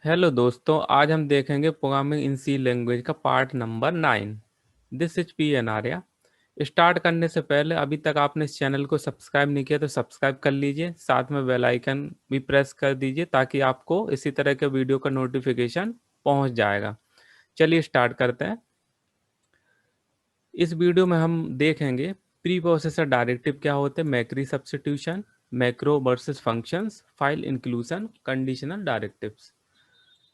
Hello दोस्तों, आज हम देखेंगे प्रोग्रामिंग इन सी लैंग्वेज का part number 9। This is P N Arya. Start करने से पहले अभी तक आपने इस चैनल को सब्सक्राइब नहीं किया तो सब्सक्राइब कर लीजिए, साथ में बेल आइकन भी प्रेस कर दीजिए ताकि आपको इसी तरह के वीडियो का नोटिफिकेशन पहुंच जाएगा। चलिए स्टार्ट करते हैं। इस वीडियो में हम देखेंगे प्री प्रोसेसर डायरेक्टिव क्या होते हैं, मैक्री substitution, macro versus functions, file inclusion, conditional directives.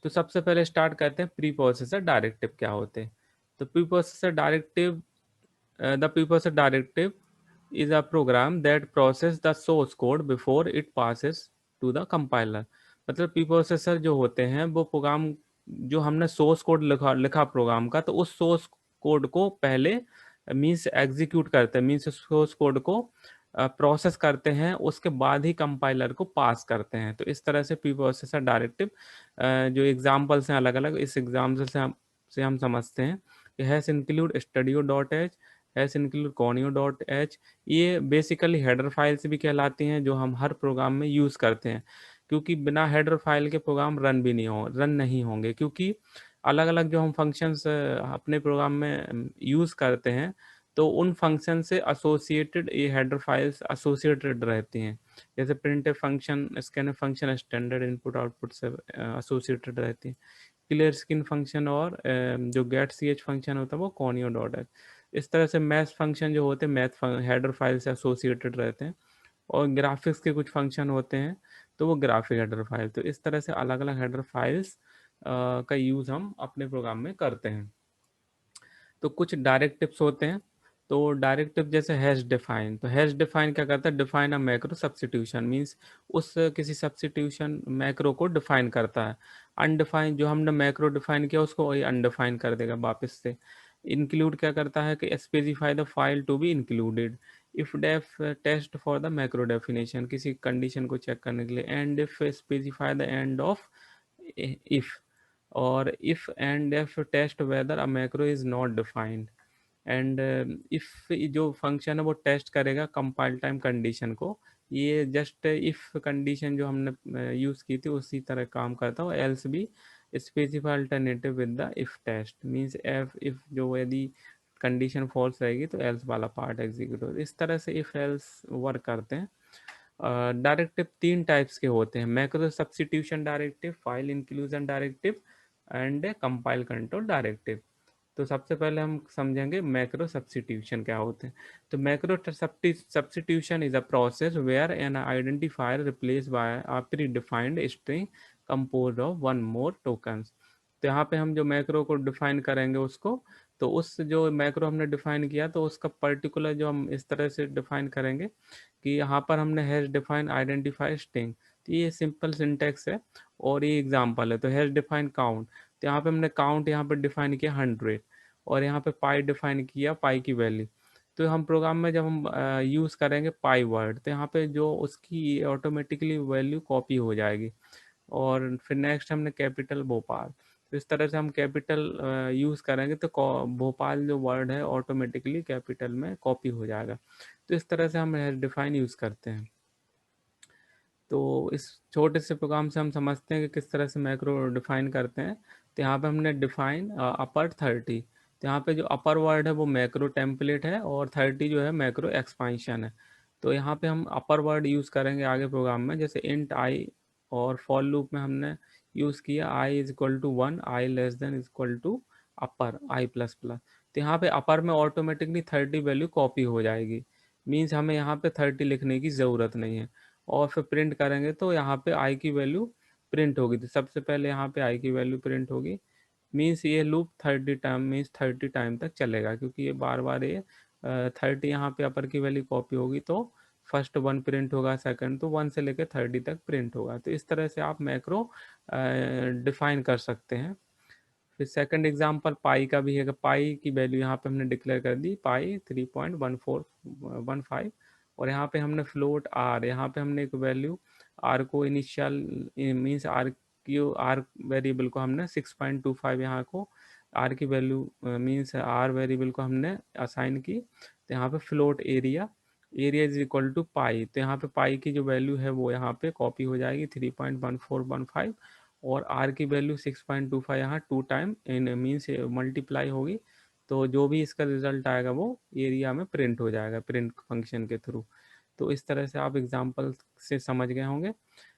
तो सबसे पहले स्टार्ट करते हैं प्री प्रोसेसर डायरेक्टिव क्या होते हैं। तो preprocessor directive, the preprocessor directive is a program that process the source code before it passes to the compiler. मतलब प्री प्रोसेसर जो होते हैं वो प्रोग्राम, जो हमने सोर्स कोड लिखा लिखा प्रोग्राम का, तो उस सोर्स कोड को पहले मीन्स एग्जीक्यूट करते हैं, मीन्स सोर्स कोड को प्रोसेस करते हैं, उसके बाद ही कंपाइलर को पास करते हैं। तो इस तरह से प्री प्रोसेसर डायरेक्टिव जो एग्जाम्पल्स हैं अलग अलग, इस एग्जाम्पल से हम समझते हैं कि hash include studio dot H, hash include conio dot H. ये बेसिकली हेडर फाइल्स भी कहलाती हैं जो हम हर प्रोग्राम में यूज़ करते हैं, क्योंकि बिना हेडर फाइल के प्रोग्राम रन नहीं होंगे, क्योंकि अलग अलग जो हम फंक्शंस अपने प्रोग्राम में यूज़ करते हैं तो उन फंक्शन से एसोसिएटेड ये हेडर फाइल्स एसोसिएटेड रहती हैं। जैसे print function, scan function standard input output से एसोसिएटेड रहती है। क्लियर स्क्रीन फंक्शन और जो गेट सी एच फंक्शन होता है वो कॉनियो डॉट एच। इस तरह से मैथ फंक्शन जो होते हैं मैथ हेडर फाइल से एसोसिएटेड रहते हैं। और ग्राफिक्स के कुछ फंक्शन होते हैं तो वो ग्राफिक हेडर फाइल। तो इस तरह से अलग अलग हेडर फाइल्स का यूज़ हम अपने प्रोग्राम में करते हैं। तो कुछ डायरेक्टिव्स होते हैं। तो डायरेक्टिव जैसे हैश डिफाइन, तो हैश डिफाइन क्या करता है, define a macro substitution, means उस किसी सब्स्टिट्यूशन मैक्रो को डिफाइन करता है। अनडिफाइन, जो हमने मैक्रो डिफाइन किया उसको वही अनडिफाइन कर देगा वापस से। इंक्लूड क्या करता है कि specify the file to be included. If def test for the macro definition, किसी कंडीशन को चेक करने के लिए। End if specify the end of if, और if end if test whether a macro is not defined. End if जो function है वो test करेगा कंपाइल टाइम कंडीशन को। ये जस्ट इफ कंडीशन जो हमने यूज़ की थी उसी तरह काम करता है। एल्स भी specify alternative with the if test, means F if जो यदि कंडीशन फॉल्स रहेगी तो एल्स वाला पार्ट एग्जीक्यूट हो। इस तरह से इफ एल्स वर्क करते हैं। डायरेक्टिव तीन टाइप्स के होते हैं, macro substitution directive, file inclusion directive and compile control directive. तो सबसे पहले हम समझेंगे मैक्रो सब्स्टिट्यूशन क्या होते हैं। तो macro substitution is a process where an identifier replace by a predefined string compose of one more tokens. तो यहाँ पे हम जो मैक्रो को डिफाइन करेंगे उसको, तो उस जो मैक्रो हमने डिफाइन किया तो उसका पर्टिकुलर जो हम इस तरह से डिफाइन करेंगे कि यहाँ पर हमने हैश डिफाइन आइडेंटिफाई स्ट्रिंग। तो ये सिंपल सिंटेक्स है और ये एग्जांपल है। तो हैश डिफाइन काउंट, तो यहाँ पे हमने काउंट यहाँ पे डिफाइन किया 100, और यहाँ पे पाई डिफाइन किया पाई की वैल्यू। तो हम प्रोग्राम में जब हम यूज़ करेंगे पाई वर्ड, तो यहाँ पे जो उसकी ऑटोमेटिकली वैल्यू कॉपी हो जाएगी। और फिर नेक्स्ट हमने कैपिटल भोपाल, तो इस तरह से हम कैपिटल यूज़ करेंगे तो भोपाल जो वर्ड है ऑटोमेटिकली कैपिटल में कॉपी हो जाएगा। तो इस तरह से हम डिफाइन यूज़ करते हैं। तो इस छोटे से प्रोग्राम से हम समझते हैं कि किस तरह से मैक्रो डिफाइन करते हैं। तो यहाँ पे हमने डिफाइन अपर 30। तो यहाँ पे जो अपर वर्ड है वो मैक्रो टेम्पलेट है और 30 जो है मैक्रो एक्सपांशन है। तो यहाँ पे हम अपर वर्ड यूज़ करेंगे आगे प्रोग्राम में, जैसे इंट आई, और फॉर लूप में हमने यूज़ किया I is equal to 1, I less than is equal to upper I plus plus. तो यहाँ पे अपर में ऑटोमेटिकली 30 वैल्यू कॉपी हो जाएगी, मीन्स हमें यहाँ पे 30 लिखने की ज़रूरत नहीं है। और फिर प्रिंट करेंगे तो यहाँ पे आई की वैल्यू प्रिंट होगी। तो सबसे पहले यहाँ पे आई की वैल्यू प्रिंट होगी, मीन्स ये लूप 30 टाइम, मीन्स 30 टाइम तक चलेगा, क्योंकि ये बार बार ये 30 यहाँ पे अपर की वैल्यू कॉपी होगी तो फर्स्ट 1 प्रिंट होगा, सेकंड तो 1 से लेकर 30 तक प्रिंट होगा। तो इस तरह से आप मैक्रो डिफाइन कर सकते हैं। फिर सेकंड एग्जांपल पाई का भी है। पाई की वैल्यू यहाँ पे हमने डिक्लेयर कर दी पाई 3.1415, और यहाँ पे हमने फ्लोट आर, यहाँ पे हमने एक वैल्यू आर को इनिशियल मीन्स आर वेरिएबल को हमने 6.25 यहाँ को आर की वैल्यू मीन्स आर वेरिएबल को हमने असाइन की। तो यहाँ पे float area, area is equal to pi, तो यहाँ पे पाई की जो वैल्यू है वो यहाँ पे कॉपी हो जाएगी 3.1415। और आर की वैल्यू 6.25 यहाँ 2 टाइम इन मीन्स मल्टीप्लाई होगी, तो जो भी इसका रिजल्ट आएगा वो एरिया में प्रिंट हो जाएगा प्रिंट फंक्शन के थ्रू। तो इस तरह से आप एग्जाम्पल से समझ गए होंगे।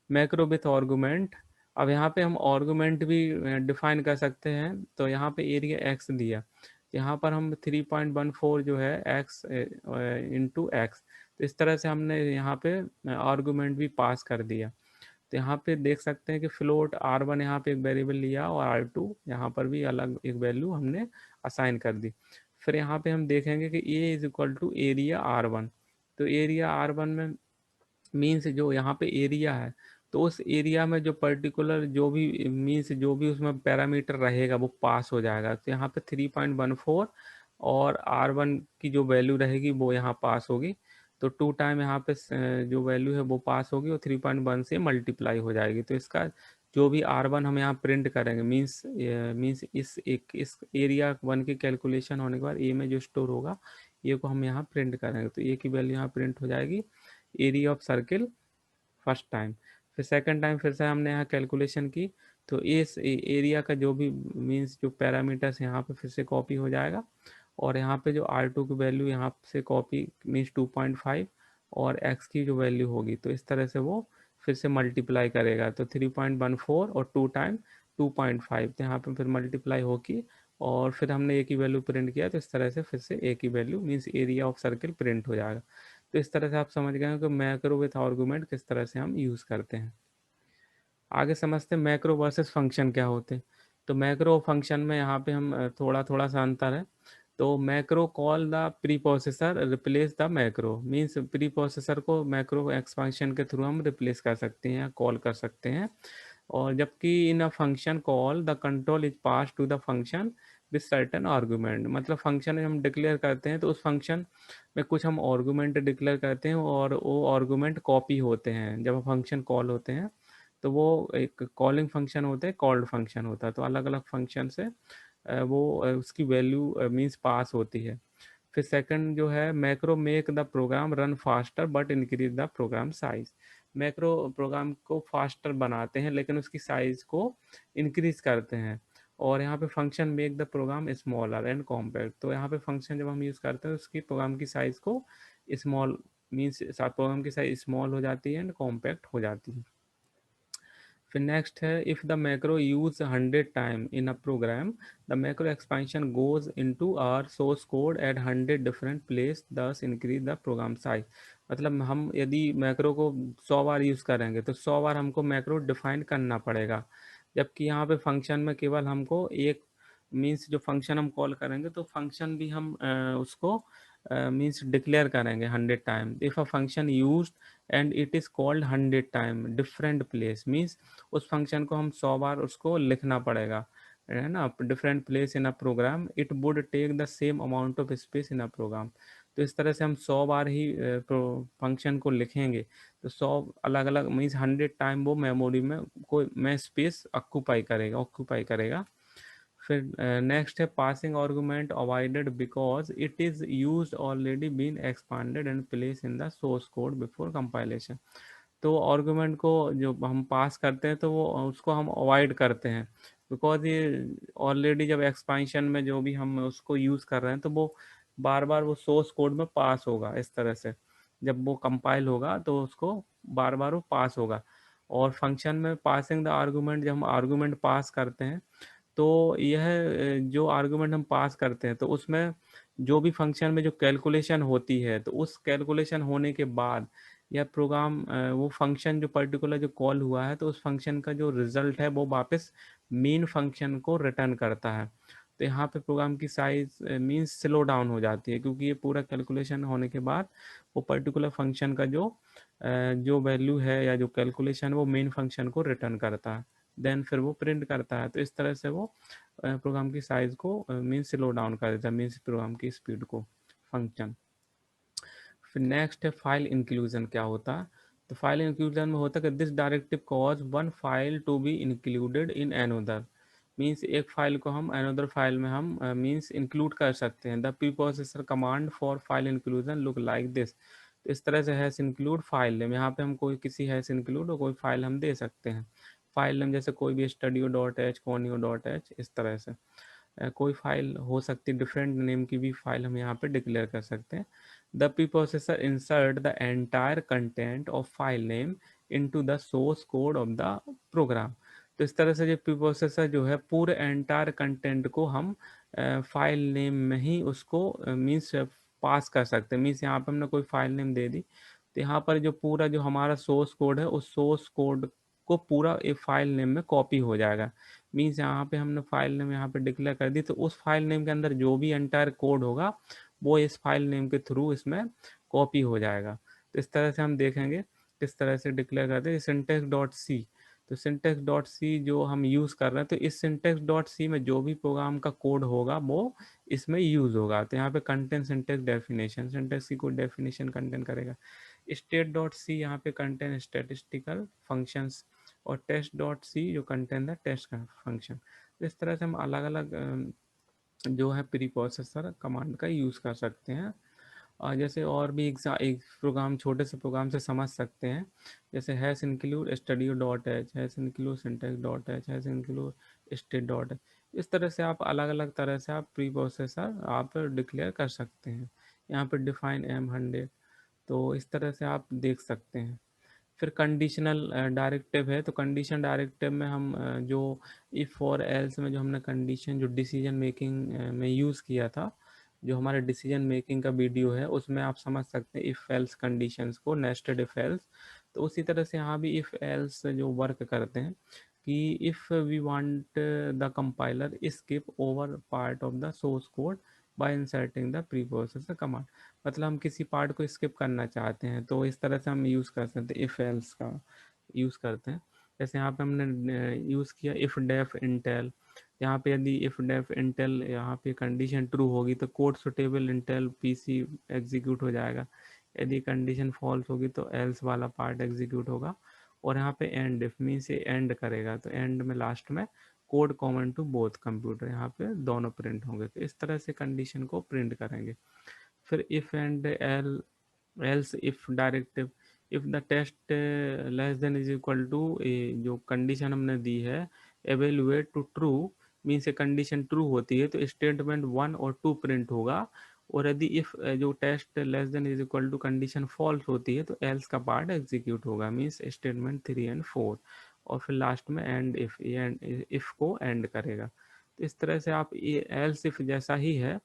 मैक्रो विथ आर्गुमेंट, अब यहाँ पे हम आर्गुमेंट भी डिफाइन कर सकते हैं। तो यहाँ पे एरिया एक्स दिया, यहाँ पर हम 3.14 जो है एक्स इंटू एक्स, तो इस तरह से हमने यहाँ पे आर्गुमेंट भी पास कर दिया। तो यहाँ पे देख सकते हैं कि फ्लोट R1 यहाँ पे एक वेरिएबल लिया और R2 यहाँ पर भी अलग एक वैल्यू हमने असाइन कर दी। फिर यहाँ पे हम देखेंगे कि A is equal to area R1। तो एरिया R1 में मीन्स जो यहाँ पे एरिया है, तो उस एरिया में जो पर्टिकुलर जो भी मीन्स जो भी उसमें पैरामीटर रहेगा वो पास हो जाएगा। तो यहाँ पे 3.14 और R1 की जो वैल्यू रहेगी वो यहाँ पास होगी। तो 2 टाइम यहाँ पे जो वैल्यू है वो पास होगी और 3.1 से मल्टीप्लाई हो जाएगी। तो इसका जो भी R1 हम यहाँ प्रिंट करेंगे मीन्स इस एरिया 1 की कैलकुलेशन होने के बाद ए में जो स्टोर होगा ये को हम यहाँ प्रिंट करेंगे। तो ए की वैल्यू यहाँ प्रिंट हो जाएगी, area of circle first time. फिर सेकंड टाइम फिर से हमने यहाँ कैलकुलेशन की, तो इस एरिया का जो भी मीन्स जो पैरामीटर्स यहाँ पे फिर से कॉपी हो जाएगा, और यहाँ पे जो R2 की वैल्यू यहाँ से कॉपी मीन्स 2.5 और x की जो वैल्यू होगी, तो इस तरह से वो फिर से मल्टीप्लाई करेगा। तो 3.14 और 2 टाइम 2.5, तो यहाँ पे फिर मल्टीप्लाई होगी और फिर हमने ए की वैल्यू प्रिंट किया, तो इस तरह से फिर से ए की value means area of circle print हो जाएगा। तो इस तरह से आप समझ गए कि मैक्रो विथ आर्गुमेंट किस तरह से हम यूज़ करते हैं। आगे समझते हैं मैक्रो वर्सेस फंक्शन क्या होते हैं। तो मैक्रो फंक्शन में यहाँ पे हम थोड़ा थोड़ा सा अंतर है। तो macro call the pre processor replace the macro, means pre processor को मैक्रो एक्सपेंशन के थ्रू हम रिप्लेस कर सकते हैं या कॉल कर सकते हैं। और जबकि in a function call the control is pass to the function with certain argument, मतलब फंक्शन हम डिक्लेयर करते हैं तो उस फंक्शन में कुछ हम आर्गूमेंट डिक्लेयर करते हैं और वो आर्गूमेंट कॉपी होते हैं जब फंक्शन कॉल होते हैं। तो वो एक कॉलिंग फंक्शन होता है, कॉल्ड फंक्शन होता है, तो अलग अलग फंक्शन से वो उसकी वैल्यू मीन्स पास होती है। फिर सेकंड जो है macro make the program run faster but increase the program size, macro program को फास्टर बनाते हैं लेकिन उसकी साइज को इंक्रीज करते हैं। और यहाँ पे function make the program smaller and compact, तो यहाँ पे फंक्शन जब हम यूज़ करते हैं उसकी प्रोग्राम की साइज को स्मॉल मीन्स प्रोग्राम की साइज स्मॉल हो जाती है एंड कॉम्पैक्ट हो जाती है। फिर नेक्स्ट है if the macro use 100 time in a program the macro expansion goes into our source code at 100 different place thus increase the program size, मतलब हम यदि मैक्रो को 100 बार यूज़ करेंगे तो 100 बार हमको मैक्रो डिफाइन करना पड़ेगा। जबकि यहाँ पे फंक्शन में केवल हमको एक मीन्स जो फंक्शन हम कॉल करेंगे तो फंक्शन भी हम उसको मीन्स डिक्लेयर करेंगे 100 time. If a function use and it is called 100 time different place, means उस फंक्शन को हम 100 बार उसको लिखना पड़ेगा, है ना, different place in a program, it would take the same amount of space in a program. तो इस तरह से हम 100 बार ही फंक्शन को लिखेंगे तो 100 अलग अलग मीन्स 100 टाइम वो मेमोरी में कोई में स्पेस ऑक्यूपाई करेगा। फिर नेक्स्ट है passing argument avoided because it is used already been expanded and place in the source code before compilation. तो आर्गुमेंट को जो हम पास करते हैं तो वो उसको हम अवॉइड करते हैं बिकॉज ये ऑलरेडी जब एक्सपांशन में जो भी हम उसको यूज़ कर रहे हैं तो वो बार बार वो सोर्स कोड में पास होगा। इस तरह से जब वो कंपाइल होगा तो उसको बार बार वो पास होगा। और फंक्शन में पासिंग द आर्गुमेंट, जब हम आर्गुमेंट पास करते हैं तो यह जो आर्गुमेंट हम पास करते हैं तो उसमें जो भी फंक्शन में जो कैलकुलेशन होती है तो उस कैलकुलेशन होने के बाद या प्रोग्राम वो फंक्शन जो पर्टिकुलर जो कॉल हुआ है तो उस फंक्शन का जो रिजल्ट है वो वापस मेन फंक्शन को रिटर्न करता है। तो यहाँ पे प्रोग्राम की साइज मीन्स स्लो डाउन हो जाती है क्योंकि ये पूरा कैलकुलेशन होने के बाद वो पर्टिकुलर फंक्शन का जो वैल्यू है या जो कैलकुलेशन वो मेन फंक्शन को रिटर्न करता है, देन फिर वो प्रिंट करता है। तो इस तरह से वो प्रोग्राम की साइज को मीन्स स्लो डाउन कर देता है, मीन्स प्रोग्राम की स्पीड को फंक्शन। फिर नेक्स्ट है फाइल इंक्लूजन क्या होता है। तो फाइल इंक्लूजन में होता है कि this directive cause one file to be included in another, means एक फाइल को हम अनदर फाइल में हम मीन्स इंक्लूड कर सकते हैं। The preprocessor command for file inclusion look like this, तो इस तरह से हैश इंक्लूड फाइल नेम, यहाँ पे हम कोई किसी हैश इंक्लूड और कोई फाइल हम दे सकते हैं। फाइल नेम जैसे कोई भी studio.h, conio.h, इस तरह से कोई फाइल हो सकती है, डिफरेंट नेम की भी फाइल हम यहाँ पे डिक्लेयर कर सकते हैं। The preprocessor insert the entire content of file name into the source code of the program. तो इस तरह से जो प्रीप्रोसेसर जो है पूरे एंटायर कंटेंट को हम फाइल नेम में ही उसको मीन्स पास कर सकते हैं। मीन्स यहाँ पे हमने कोई फाइल नेम दे दी, तो यहाँ पर जो पूरा जो हमारा सोर्स कोड है उस सोर्स कोड को पूरा एक फाइल नेम में कॉपी हो जाएगा। मीन्स यहाँ पे हमने फाइल नेम यहाँ पे डिक्लेयर कर दी, तो उस फाइल नेम के अंदर जो भी एंटायर कोड होगा वो इस फाइल नेम के थ्रू इसमें कॉपी हो जाएगा। तो इस तरह से हम देखेंगे किस तरह से डिक्लेयर करते हैं। सिंटेक्स डॉट सी, तो सिंटेक्स डॉट सी जो हम यूज़ कर रहे हैं, तो इस सिंटेक्स डॉट सी में जो भी प्रोग्राम का कोड होगा वो इसमें यूज़ होगा। तो यहाँ पे कंटेंट सिंटेक्स डेफिनेशन, सिंटेक्स की कोई डेफिनेशन कंटेंट करेगा। स्टेट डॉट सी यहाँ पे कंटेंट स्टेटिस्टिकल फंक्शंस, और टेस्ट डॉट सी जो कंटेंट है टेस्ट का फंक्शन। इस तरह से हम अलग अलग जो है प्री प्रोसेसर कमांड का यूज़ कर सकते हैं। और जैसे और भी एक प्रोग्राम, छोटे से प्रोग्राम से समझ सकते हैं, जैसे hash include studio dot H, hash include syntax dot H, hash include state dot H. इस तरह से आप अलग अलग तरह से आप प्री प्रोसेसर आप डिक्लेयर कर सकते हैं। यहाँ पर डिफाइन M100, तो इस तरह से आप देख सकते हैं। फिर कंडीशनल डायरेक्टिव है, तो कंडीशन डायरेक्टिव में हम जो इफ़ और एल्स में जो हमने कंडीशन जो डिसीजन मेकिंग में यूज़ किया था, जो हमारे डिसीजन मेकिंग का वीडियो है उसमें आप समझ सकते हैं इफ़ एल्स कंडीशंस को, नेस्टेड इफ़ एल्स। तो उसी तरह से यहाँ भी इफ़ एल्स जो वर्क करते हैं कि if we want the compiler skip over part of the source code by inserting the preprocessor command. मतलब हम किसी पार्ट को स्किप करना चाहते हैं तो इस तरह से हम यूज़ कर सकते हैं, इफ़ एल्स का यूज़ करते हैं। जैसे यहाँ पे हमने यूज़ किया इफ़ डेफ इंटेल, यहाँ पे यदि इफ़ डेफ इंटेल यहाँ पे कंडीशन ट्रू होगी तो code suitable Intel PC execute हो जाएगा। यदि कंडीशन फॉल्स होगी तो एल्स वाला पार्ट एग्जीक्यूट होगा। और यहाँ पे एंड इफ मीन्स ये एंड करेगा, तो एंड में लास्ट में code common to both computer, यहाँ पे दोनों प्रिंट होंगे। तो इस तरह से कंडीशन को प्रिंट करेंगे। फिर if end L else if directive, if the test less than is equal to, जो कंडीशन हमने दी है एवेलुएट टू ट्रू, मीन्स ये कंडीशन ट्रू होती है तो स्टेटमेंट 1 और 2 प्रिंट होगा। और यदि इफ जो test less than is equal to condition false होती है तो एल्स का पार्ट एग्जीक्यूट होगा, मीन्स स्टेटमेंट 3 एंड 4। और फिर लास्ट में एंड इफ, एंड इफ को एंड करेगा। तो इस तरह से आप एल्स इफ जैसा ही है।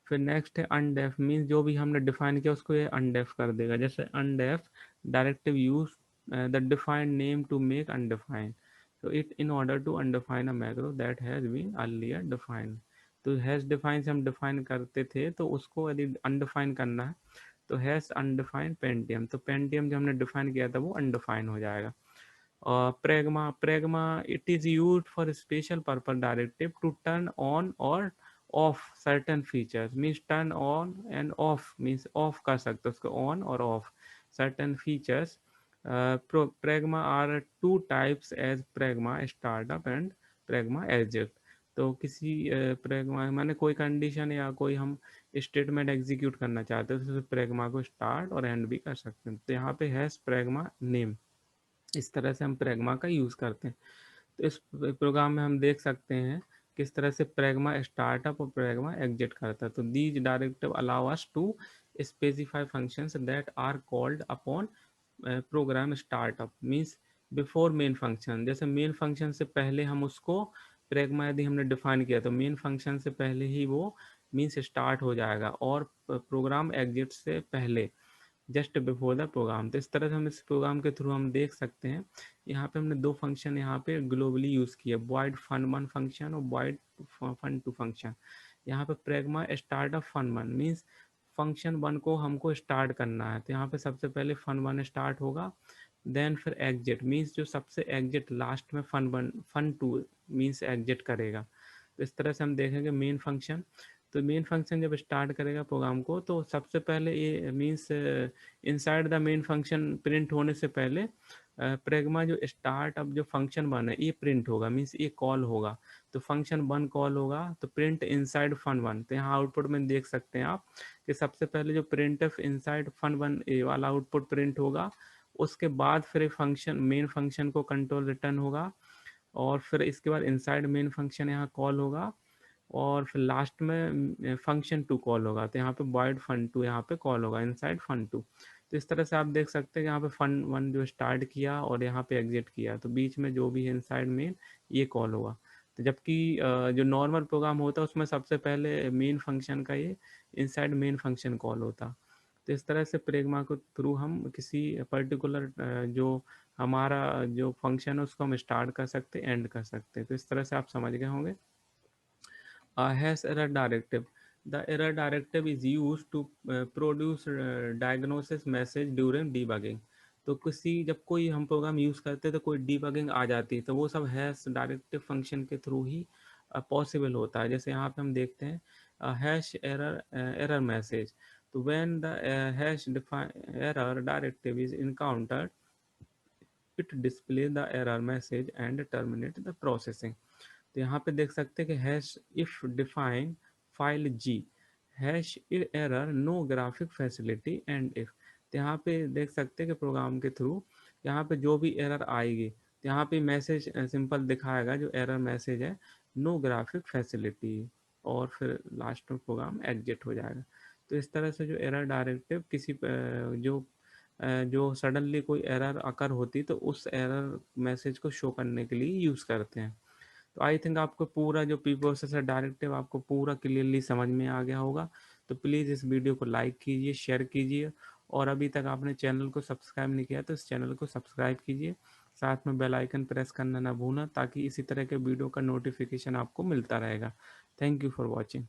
फिर नेक्स्ट है अनडेफ, मीन्स जो भी हमने डिफाइन किया उसको ये अनडेफ कर देगा। जैसे undef directive use the defined name to make undefined, so it in order to undefine a macro that has been earlier defined। तो हैश डिफाइन से हम डिफाइन करते थे, तो उसको यदि अनडिफाइन करना है तो हैश अनडिफाइंड पेंटियम, तो पेंटियम जो हमने डिफाइन किया था वो अनडिफाइन हो जाएगा। Pragma, it is used for special purpose directive to turn on or off certain features, means turn on and off means off कर सकते हो उसको, on और off certain features। Pragma are two types as pragma startup and pragma exit। तो किसी प्रेगमा माने कोई condition या कोई हम स्टेटमेंट एग्जीक्यूट करना चाहते हैं तो प्रेगमा को स्टार्ट और एंड भी कर सकते हैं। तो यहाँ पे है प्रेगमा नेम, इस तरह से हम प्रेगमा का यूज़ करते हैं। तो इस प्रोग्राम में हम देख सकते हैं किस तरह से प्रेगमा स्टार्टअप और प्रेगमा एग्जिट करता है। तो these directive allow us to specify functions that are called upon program startup, means before main function. जैसे मेन फंक्शन से पहले हम उसको प्रेगमा यदि हमने डिफाइन किया तो मेन फंक्शन से पहले ही वो मीन्स स्टार्ट हो जाएगा, और प्रोग्राम एग्जिट से पहले जस्ट बिफोर द प्रोग्राम। तो इस तरह से हम इस प्रोग्राम के थ्रू हम देख सकते हैं। यहाँ पे हमने दो फंक्शन यहाँ पे ग्लोबली यूज़ किया, void fun1 फंक्शन और void fun2 फंक्शन। यहाँ पे pragma start of fun1 means function 1 को हमको स्टार्ट करना है, तो यहाँ पे सबसे पहले fun1 स्टार्ट होगा, देन फिर एग्जिट मीन्स जो सबसे एग्जिट लास्ट में fun2 मीन्स एग्जिट करेगा। तो इस तरह से हम देखेंगे मेन फंक्शन। तो मेन फंक्शन जब स्टार्ट करेगा प्रोग्राम को तो सबसे पहले ये means inside the main function print होने से पहले प्रेगमा जो स्टार्ट अब जो फंक्शन 1 है ये प्रिंट होगा, मीन्स ये कॉल होगा। तो फंक्शन 1 कॉल होगा तो प्रिंट इनसाइड fun1। तो यहाँ आउटपुट में देख सकते हैं आप कि सबसे पहले जो प्रिंट इनसाइड fun1 ये वाला आउटपुट प्रिंट होगा, उसके बाद फिर फंक्शन मेन फंक्शन को कंट्रोल रिटर्न होगा, और फिर इसके बाद इनसाइड मेन फंक्शन यहाँ कॉल होगा, और फिर लास्ट में फंक्शन टू कॉल होगा। तो यहाँ पे वॉइड फन टू यहाँ पे कॉल होगा इनसाइड फन टू। तो इस तरह से आप देख सकते हैं कि यहाँ पे फन वन जो स्टार्ट किया और यहाँ पे एग्जिट किया, तो बीच में जो भी है इनसाइड मेन ये कॉल होगा। तो जबकि जो नॉर्मल प्रोग्राम होता है उसमें सबसे पहले मेन फंक्शन का ये इनसाइड मेन फंक्शन कॉल होता। तो इस तरह से प्रेगमा के थ्रू हम किसी पर्टिकुलर जो हमारा जो फंक्शन है उसको हम स्टार्ट कर सकते हैं, एंड कर सकते हैं। तो इस तरह से आप समझ गए होंगे। Hash error directive. The error directive is used to produce diagnosis message during debugging. तो किसी जब कोई हम प्रोग्राम यूज़ करते हैं तो कोई डीबगिंग आ जाती है, तो वो सब हैश डायरेक्टिव फंक्शन के थ्रू ही पॉसिबल होता है। जैसे यहाँ पे हम देखते हैं हैश एरर एरर मैसेज। तो when the hash error directive is encountered, it display the error message and terminate the processing. तो यहाँ पे देख सकते हैं कि hash if define file G hash error no graphic facility end if. तो यहाँ पे देख सकते हैं कि प्रोग्राम के थ्रू यहाँ पे जो भी एरर आएगी तो यहाँ पे मैसेज सिंपल दिखाएगा जो एरर मैसेज है, नो ग्राफिक फैसिलिटी, और फिर लास्ट में प्रोग्राम एग्जिट हो जाएगा। तो इस तरह से जो एरर डायरेक्टिव किसी जो सडनली कोई एरर अकर होती तो उस एरर मैसेज को शो करने के लिए यूज़ करते हैं। तो आई थिंक आपको पूरा जो पी प्रोसेसर डायरेक्टिव आपको पूरा क्लियरली समझ में आ गया होगा। तो प्लीज़ इस वीडियो को लाइक कीजिए, शेयर कीजिए, और अभी तक आपने चैनल को सब्सक्राइब नहीं किया तो इस चैनल को सब्सक्राइब कीजिए। साथ में बेल आइकन प्रेस करना ना भूलना, ताकि इसी तरह के वीडियो का नोटिफिकेशन आपको मिलता रहेगा। Thank you for watching.